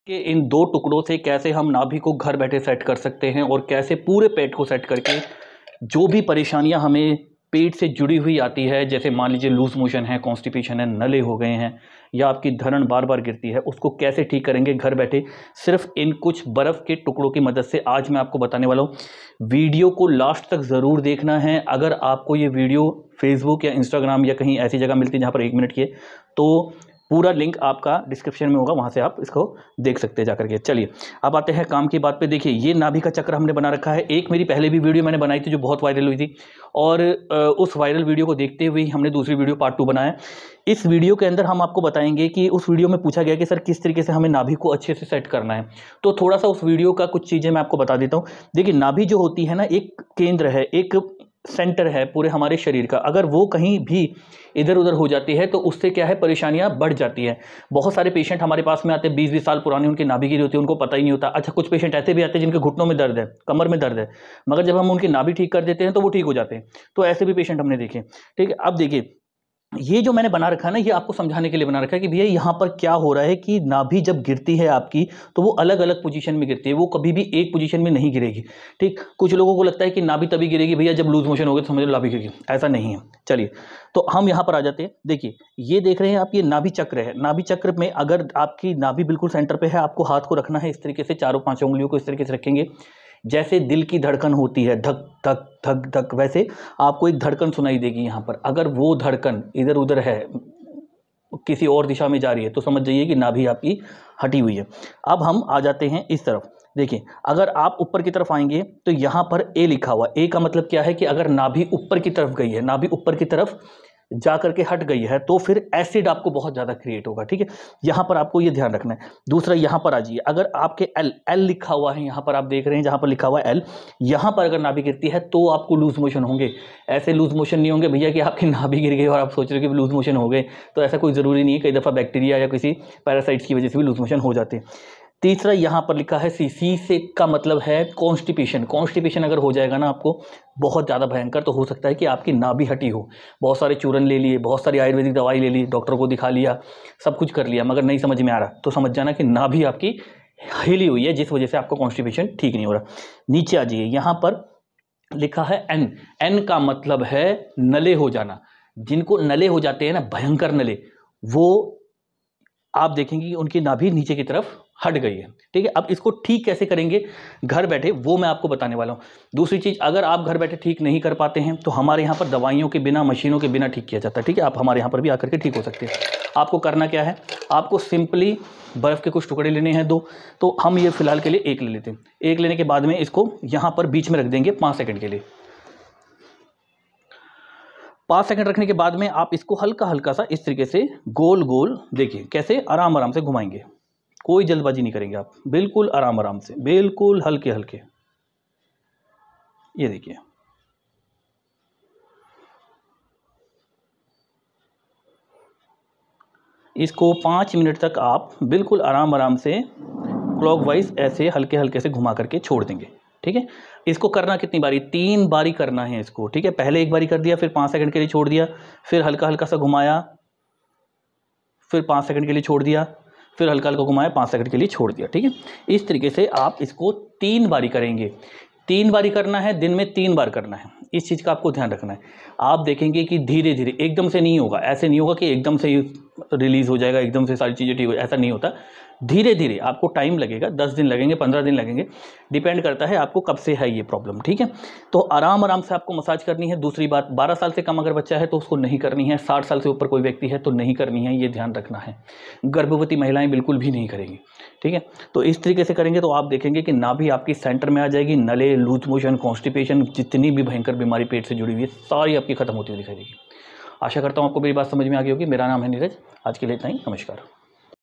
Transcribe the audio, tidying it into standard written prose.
कि इन दो टुकड़ों से कैसे हम नाभि को घर बैठे सेट कर सकते हैं और कैसे पूरे पेट को सेट करके जो भी परेशानियां हमें पेट से जुड़ी हुई आती है, जैसे मान लीजिए लूज मोशन है, कॉन्स्टिपेशन है, नले हो गए हैं या आपकी धरण बार बार गिरती है, उसको कैसे ठीक करेंगे घर बैठे सिर्फ इन कुछ बर्फ़ के टुकड़ों की मदद से। आज मैं आपको बताने वाला हूँ। वीडियो को लास्ट तक ज़रूर देखना है। अगर आपको ये वीडियो फेसबुक या इंस्टाग्राम या कहीं ऐसी जगह मिलती है जहाँ पर 1 मिनट की है, तो पूरा लिंक आपका डिस्क्रिप्शन में होगा, वहाँ से आप इसको देख सकते हैं जाकर के। चलिए अब आते हैं काम की बात पे। देखिए ये नाभि का चक्र हमने बना रखा है। एक मेरी पहले भी वीडियो मैंने बनाई थी जो बहुत वायरल हुई थी, और उस वायरल वीडियो को देखते हुए हमने दूसरी वीडियो पार्ट 2 बनाया। इस वीडियो के अंदर हम आपको बताएंगे कि उस वीडियो में पूछा गया कि सर किस तरीके से हमें नाभि को अच्छे से सेट करना है। तो थोड़ा सा उस वीडियो का कुछ चीज़ें मैं आपको बता देता हूँ। देखिए नाभि जो होती है ना, एक केंद्र है, एक सेंटर है पूरे हमारे शरीर का। अगर वो कहीं भी इधर उधर हो जाती है तो उससे क्या है, परेशानियां बढ़ जाती है। बहुत सारे पेशेंट हमारे पास में आते हैं 20-20 साल पुराने, उनकी नाभि गिरी होती है, उनको पता ही नहीं होता। अच्छा, कुछ पेशेंट ऐसे भी आते हैं जिनके घुटनों में दर्द है, कमर में दर्द है, मगर जब हम उनकी नाभि ठीक कर देते हैं तो वो ठीक हो जाते हैं। तो ऐसे भी पेशेंट हमने देखे। ठीक है, अब देखिए ये जो मैंने बना रखा है ना, ये आपको समझाने के लिए बना रखा है कि भैया यहाँ पर क्या हो रहा है कि नाभि जब गिरती है आपकी तो वो अलग अलग पोजीशन में गिरती है, वो कभी भी एक पोजीशन में नहीं गिरेगी। ठीक, कुछ लोगों को लगता है कि नाभि तभी गिरेगी भैया जब लूज मोशन हो गया तो समझ लो नाभि गिरेगी, ऐसा नहीं है। चलिए तो हम यहाँ पर आ जाते हैं। देखिए ये देख रहे हैं आप, ये नाभि चक्र है। नाभि चक्र में अगर आपकी नाभि बिल्कुल सेंटर पे है, आपको हाथ को रखना है इस तरीके से, चारों 5 उंगलियों को इस तरीके से रखेंगे जैसे दिल की धड़कन होती है, धक धक धक धक, वैसे आपको एक धड़कन सुनाई देगी यहाँ पर। अगर वो धड़कन इधर उधर है, किसी और दिशा में जा रही है, तो समझ जाइए कि नाभि आपकी हटी हुई है। अब हम आ जाते हैं इस तरफ। देखिए अगर आप ऊपर की तरफ आएंगे तो यहाँ पर ए लिखा हुआ, ए का मतलब क्या है कि अगर नाभि ऊपर की तरफ गई है, नाभि ऊपर की तरफ जा करके हट गई है, तो फिर एसिड आपको बहुत ज़्यादा क्रिएट होगा। ठीक है, यहाँ पर आपको ये ध्यान रखना है। दूसरा यहाँ पर आ जाइए, अगर आपके एल एल लिखा हुआ है, यहाँ पर आप देख रहे हैं जहाँ पर लिखा हुआ है एल, यहाँ पर अगर नाभि गिरती है तो आपको लूज मोशन होंगे। ऐसे लूज मोशन नहीं होंगे भैया कि आपकी नाभि गिर गई और आप सोच रहे हो कि लूज मोशन हो गए, तो ऐसा कोई ज़रूरी नहीं है। कई दफ़ा बैक्टीरिया या किसी पैरासाइट्स की वजह से भी लूज मोशन हो जाते हैं। तीसरा यहाँ पर लिखा है सी, सी से का मतलब है कॉन्स्टिपेशन। कॉन्स्टिपेशन अगर हो जाएगा ना आपको बहुत ज़्यादा भयंकर, तो हो सकता है कि आपकी नाभि हटी हो। बहुत सारे चूरन ले लिए, बहुत सारी आयुर्वेदिक दवाई ले ली, डॉक्टर को दिखा लिया, सब कुछ कर लिया, मगर नहीं समझ में आ रहा, तो समझ जाना कि नाभि आपकी हिली हुई है, जिस वजह से आपका कॉन्स्टिपेशन ठीक नहीं हो रहा। नीचे आ जाइए, यहाँ पर लिखा है एन। एन का मतलब है नले हो जाना। जिनको नले हो जाते हैं ना, भयंकर नले, वो आप देखेंगे कि उनकी नाभि नीचे की तरफ हट गई है। ठीक है, अब इसको ठीक कैसे करेंगे घर बैठे, वो मैं आपको बताने वाला हूँ। दूसरी चीज़, अगर आप घर बैठे ठीक नहीं कर पाते हैं तो हमारे यहाँ पर दवाइयों के बिना, मशीनों के बिना ठीक किया जाता है। ठीक है, आप हमारे यहाँ पर भी आकर के ठीक हो सकते हैं। आपको करना क्या है, आपको सिंपली बर्फ़ के कुछ टुकड़े लेने हैं 2, तो हम ये फिलहाल के लिए 1 ले लेते हैं। 1 लेने के बाद में इसको यहाँ पर बीच में रख देंगे 5 सेकंड के लिए। 5 सेकंड रखने के बाद में आप इसको हल्का हल्का सा इस तरीके से गोल गोल, देखिए कैसे आराम आराम से घुमाएंगे। कोई जल्दबाजी नहीं करेंगे आप, बिल्कुल आराम आराम से, बिल्कुल हल्के हल्के। ये देखिए, इसको 5 मिनट तक आप बिल्कुल आराम आराम से क्लॉकवाइज ऐसे हल्के हल्के से घुमा करके छोड़ देंगे। ठीक है, इसको करना कितनी बारी, 3 बारी करना है इसको। ठीक है, पहले 1 बारी कर दिया, फिर 5 सेकंड के लिए छोड़ दिया, फिर हल्का हल्का सा घुमाया, फिर 5 सेकंड के लिए छोड़ दिया, फिर हल्का हल्का घुमाया, 5 सेकंड के लिए छोड़ दिया। ठीक है, इस तरीके से आप इसको 3 बारी करेंगे। 3 बारी करना है, दिन में 3 बार करना है। इस चीज़ का आपको ध्यान रखना है। आप देखेंगे कि धीरे धीरे, एकदम से नहीं होगा, ऐसे नहीं होगा कि एकदम से ही रिलीज़ हो जाएगा, एकदम से सारी चीज़ें ठीक हो, ऐसा नहीं होता। धीरे धीरे आपको टाइम लगेगा, 10 दिन लगेंगे, 15 दिन लगेंगे, डिपेंड करता है आपको कब से है ये प्रॉब्लम। ठीक है, तो आराम आराम से आपको मसाज करनी है। दूसरी बात, 12 साल से कम अगर बच्चा है तो उसको नहीं करनी है, 60 साल से ऊपर कोई व्यक्ति है तो नहीं करनी है, ये ध्यान रखना है। गर्भवती महिलाएं बिल्कुल भी नहीं करेंगी। ठीक है, तो इस तरीके से करेंगे तो आप देखेंगे कि नाभि आपकी सेंटर में आ जाएगी। नले, लूज मोशन, कॉन्स्टिपेशन, जितनी भी भयंकर बीमारी पेट से जुड़ी हुई है, सारी आपकी खत्म होती हुई दिखाई देगी। आशा करता हूँ आपको मेरी बात समझ में आ गई होगी। मेरा नाम है नीरज। आज के लिए इतना ही, नमस्कार।